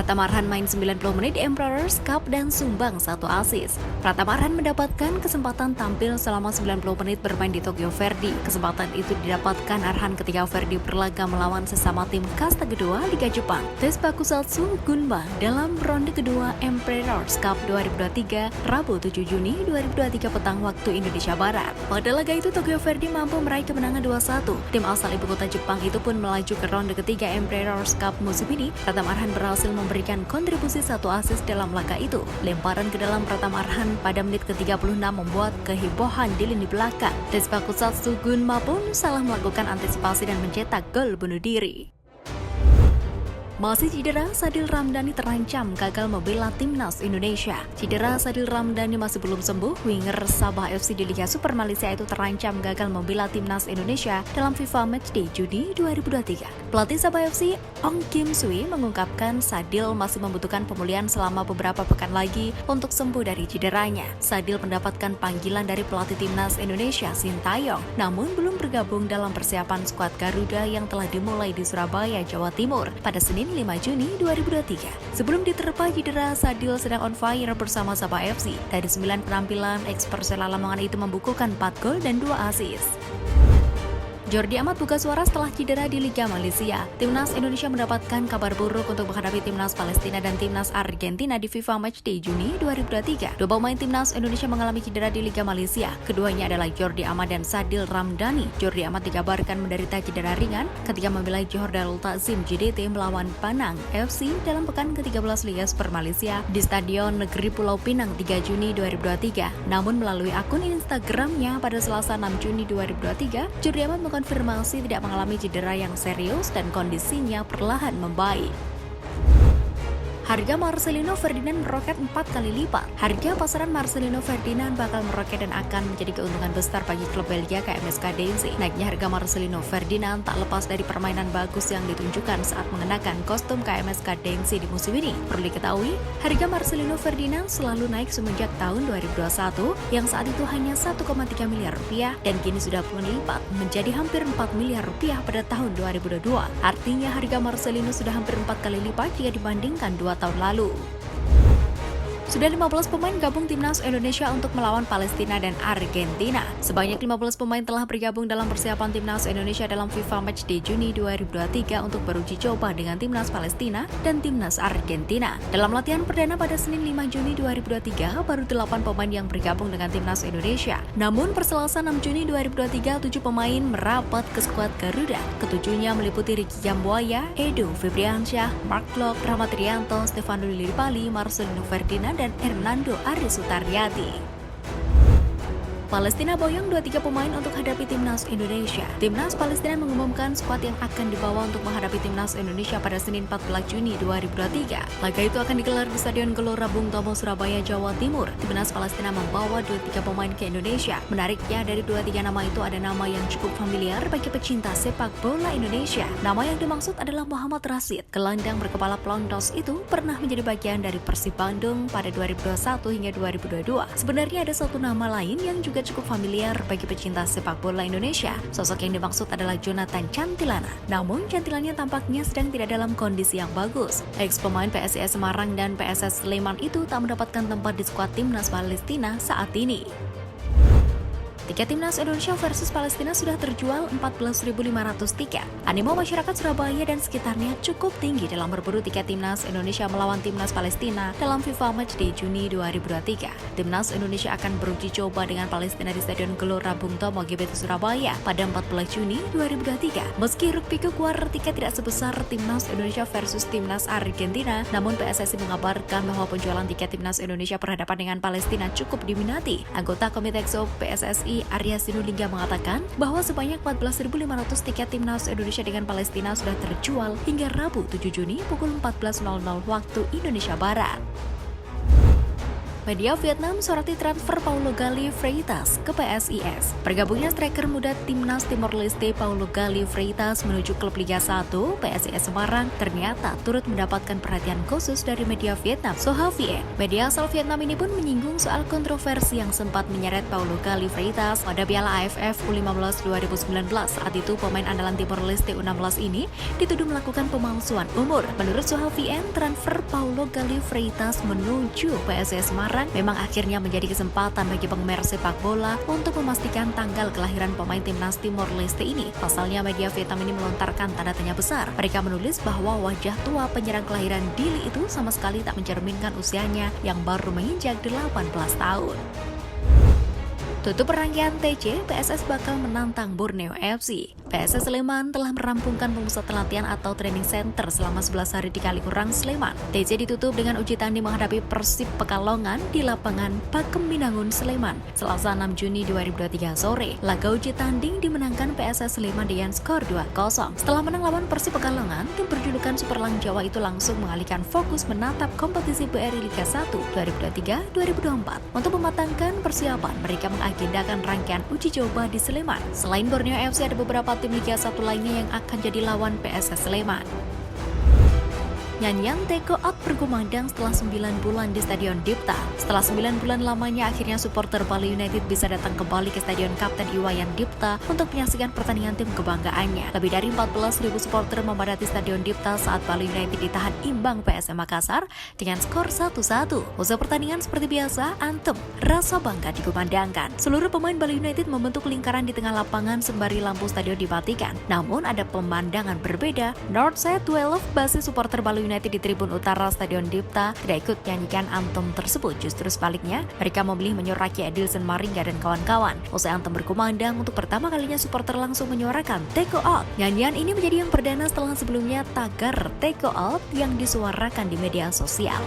Pratama Arhan main 90 menit di Emperor's Cup dan sumbang 1 assist. Pratama Arhan mendapatkan kesempatan tampil selama 90 menit bermain di Tokyo Verdy. Kesempatan itu didapatkan Arhan ketika Verdy berlaga melawan sesama tim kasta kedua Liga Jepang, Teisbakusatsu Gunma, dalam ronde kedua Emperor's Cup 2023, Rabu 7 Juni 2023 petang waktu Indonesia Barat. Pada laga itu Tokyo Verdy mampu meraih kemenangan 2-1. Tim asal ibu kota Jepang itu pun melaju ke ronde ketiga Emperor's Cup musim ini. Pratama Arhan berhasil memberikan kontribusi 1 assist dalam laga itu. Lemparan ke dalam Pratama Arhan pada menit ke-36 membuat kehebohan di lini belakang. Teisbakusatsu Gunma pun salah melakukan antisipasi dan mencetak gol bunuh diri. Masih cedera, Sadil Ramdhani terancam gagal membela timnas Indonesia. Cedera Sadil Ramdhani masih belum sembuh. Winger Sabah FC di Liga Super Malaysia itu terancam gagal membela timnas Indonesia dalam FIFA Matchday Juni 2023. Pelatih Sabah FC, Ong Kim Sui, mengungkapkan Sadil masih membutuhkan pemulihan selama beberapa pekan lagi untuk sembuh dari cederanya. Sadil mendapatkan panggilan dari pelatih timnas Indonesia, Sintayong, namun belum bergabung dalam persiapan skuad Garuda yang telah dimulai di Surabaya, Jawa Timur pada Senin 5 Juni 2023. Sebelum diterpa cedera, Sadil sedang on fire bersama Sabah FC. Dari 9 penampilan, ex-Persela Lamongan itu membukukan 4 gol dan 2 assist. Jordi Amat buka suara setelah cedera di Liga Malaysia. Timnas Indonesia mendapatkan kabar buruk untuk menghadapi Timnas Palestina dan Timnas Argentina di FIFA Matchday Juni 2023. Dua pemain Timnas Indonesia mengalami cedera di Liga Malaysia. Keduanya adalah Jordi Amat dan Sadil Ramdhani. Jordi Amat dikabarkan menderita cedera ringan ketika membela Johor Darul Takzim JDT melawan Panang FC dalam pekan ke-13 Liga Super Malaysia di Stadion Negeri Pulau Pinang 3 Juni 2023. Namun melalui akun Instagramnya pada Selasa 6 Juni 2023, Jordi Amat konfirmasi tidak mengalami cedera yang serius dan kondisinya perlahan membaik. Harga Marcelino Ferdinand meroket 4 kali lipat. Harga pasaran Marcelino Ferdinand bakal meroket dan akan menjadi keuntungan besar bagi klub Belgia KMSK Deinze. Naiknya harga Marcelino Ferdinand tak lepas dari permainan bagus yang ditunjukkan saat mengenakan kostum KMSK Deinze di musim ini. Perlu diketahui, harga Marcelino Ferdinand selalu naik semenjak tahun 2021 yang saat itu hanya 1,3 miliar rupiah dan kini sudah puluhan lipat menjadi hampir 4 miliar rupiah pada tahun 2022. Artinya harga Marcelino sudah hampir 4 kali lipat jika dibandingkan 2 tahun lalu. Sudah 15 pemain gabung timnas Indonesia untuk melawan Palestina dan Argentina. Sebanyak 15 pemain telah bergabung dalam persiapan timnas Indonesia dalam FIFA Matchday Juni 2023 untuk beruji coba dengan timnas Palestina dan timnas Argentina. Dalam latihan perdana pada Senin 5 Juni 2023, baru 8 pemain yang bergabung dengan timnas Indonesia. Namun per Selasa 6 Juni 2023, 7 pemain merapat ke skuad Garuda. Ketujuhnya meliputi Ricky Jambuaya, Edo Febriansyah, Mark Klok, Rahmat Irianto, Stefano Lillipali, Marcelino Ferdinand, dan Hernando Ari Sutaryadi. Palestina boyong 23 pemain untuk hadapi timnas Indonesia. Timnas Palestina mengumumkan skuad yang akan dibawa untuk menghadapi timnas Indonesia pada Senin 14 Juni 2023. Laga itu akan digelar di Stadion Gelora Bung Tomo, Surabaya, Jawa Timur. Timnas Palestina membawa 23 pemain ke Indonesia. Menariknya, dari 23 nama itu ada nama yang cukup familiar bagi pecinta sepak bola Indonesia. Nama yang dimaksud adalah Muhammad Rashid. Gelandang berkepala pelontos itu pernah menjadi bagian dari Persib Bandung pada 2021 hingga 2022. Sebenarnya ada satu nama lain yang juga cukup familiar bagi pecinta sepak bola Indonesia. Sosok yang dimaksud adalah Jonathan Cantilana. Namun Cantilannya tampaknya sedang tidak dalam kondisi yang bagus. Ex pemain PSIS Semarang dan PSS Sleman itu tak mendapatkan tempat di skuad timnas Palestina saat ini. Tiket timnas Indonesia versus Palestina sudah terjual 14.500 tiket. Animo masyarakat Surabaya dan sekitarnya cukup tinggi dalam berburu tiket timnas Indonesia melawan timnas Palestina dalam FIFA Matchday Juni 2023. Timnas Indonesia akan beruji coba dengan Palestina di Stadion Gelora Bung Tomo GBT Surabaya pada 14 Juni 2023. Meski hiruk pikuk war tiket tidak sebesar timnas Indonesia versus timnas Argentina, namun PSSI mengabarkan bahwa penjualan tiket timnas Indonesia berhadapan dengan Palestina cukup diminati. Anggota Komite Exo PSSI Arya Sinulinga mengatakan bahwa sebanyak 14.500 tiket timnas Indonesia dengan Palestina sudah terjual hingga Rabu 7 Juni pukul 14.00 waktu Indonesia Barat. Media Vietnam soroti transfer Paulo Gali Freitas ke PSIS. Bergabungnya striker muda timnas Timor Leste Paulo Gali Freitas menuju klub Liga 1 PSIS Semarang ternyata turut mendapatkan perhatian khusus dari media Vietnam, Soha Vien. Media asal Vietnam ini pun menyinggung soal kontroversi yang sempat menyeret Paulo Gali Freitas pada Piala AFF U15 2019. Saat itu pemain andalan Timor Leste U16 ini dituduh melakukan pemalsuan umur. Menurut Soha Vien, transfer Paulo Gali Freitas menuju PSIS Semarang memang akhirnya menjadi kesempatan bagi penggemar sepak bola untuk memastikan tanggal kelahiran pemain timnas Timor Leste ini. Pasalnya media Vietnam ini melontarkan tanda tanya besar. Mereka menulis bahwa wajah tua penyerang kelahiran Dili itu sama sekali tak mencerminkan usianya yang baru menginjak 18 tahun. Tutup rangkaian TC, PSS bakal menantang Borneo FC. PSS Sleman telah merampungkan pemusat latihan atau training center selama 11 hari di Kaliurang, Sleman. TC ditutup dengan uji tanding menghadapi Persib Pekalongan di lapangan Pakem Binangun, Sleman, Selasa 6 Juni 2023 sore. Laga uji tanding dimenangkan PSS Sleman dengan skor 2-0. Setelah menang lawan Persib Pekalongan, tim berjulukan Superlang Jawa itu langsung mengalihkan fokus menatap kompetisi BRI Liga 1 2023-2024. Untuk mematangkan persiapan, mereka mengagendakan rangkaian uji coba di Sleman. Selain Borneo FC, ada beberapa tim Liga 1 lainnya yang akan jadi lawan PSS Sleman. Nyanyian Teko Out berkumandang setelah 9 bulan di Stadion Dipta. Setelah 9 bulan lamanya, akhirnya supporter Bali United bisa datang kembali ke Stadion Kapten Iwayan Dipta untuk menyaksikan pertandingan tim kebanggaannya. Lebih dari 14.000 supporter memadati Stadion Dipta saat Bali United ditahan imbang PSM Makassar dengan skor 1-1. Usai pertandingan seperti biasa, antem rasa bangga dikumandangkan. Seluruh pemain Bali United membentuk lingkaran di tengah lapangan sembari lampu stadion dimatikan. Namun ada pemandangan berbeda. Northside 12 basis supporter Bali United di tribun utara Stadion Dipta tidak ikut nyanyikan antem tersebut. Justru sebaliknya, mereka memilih menyoraki Edilson Maringga dan kawan-kawan. Usai antem berkumandang, untuk pertama kalinya supporter langsung menyuarakan Teko Out. Nyanyian ini menjadi yang perdana setelah sebelumnya tagar Teko Out yang disuarakan di media sosial.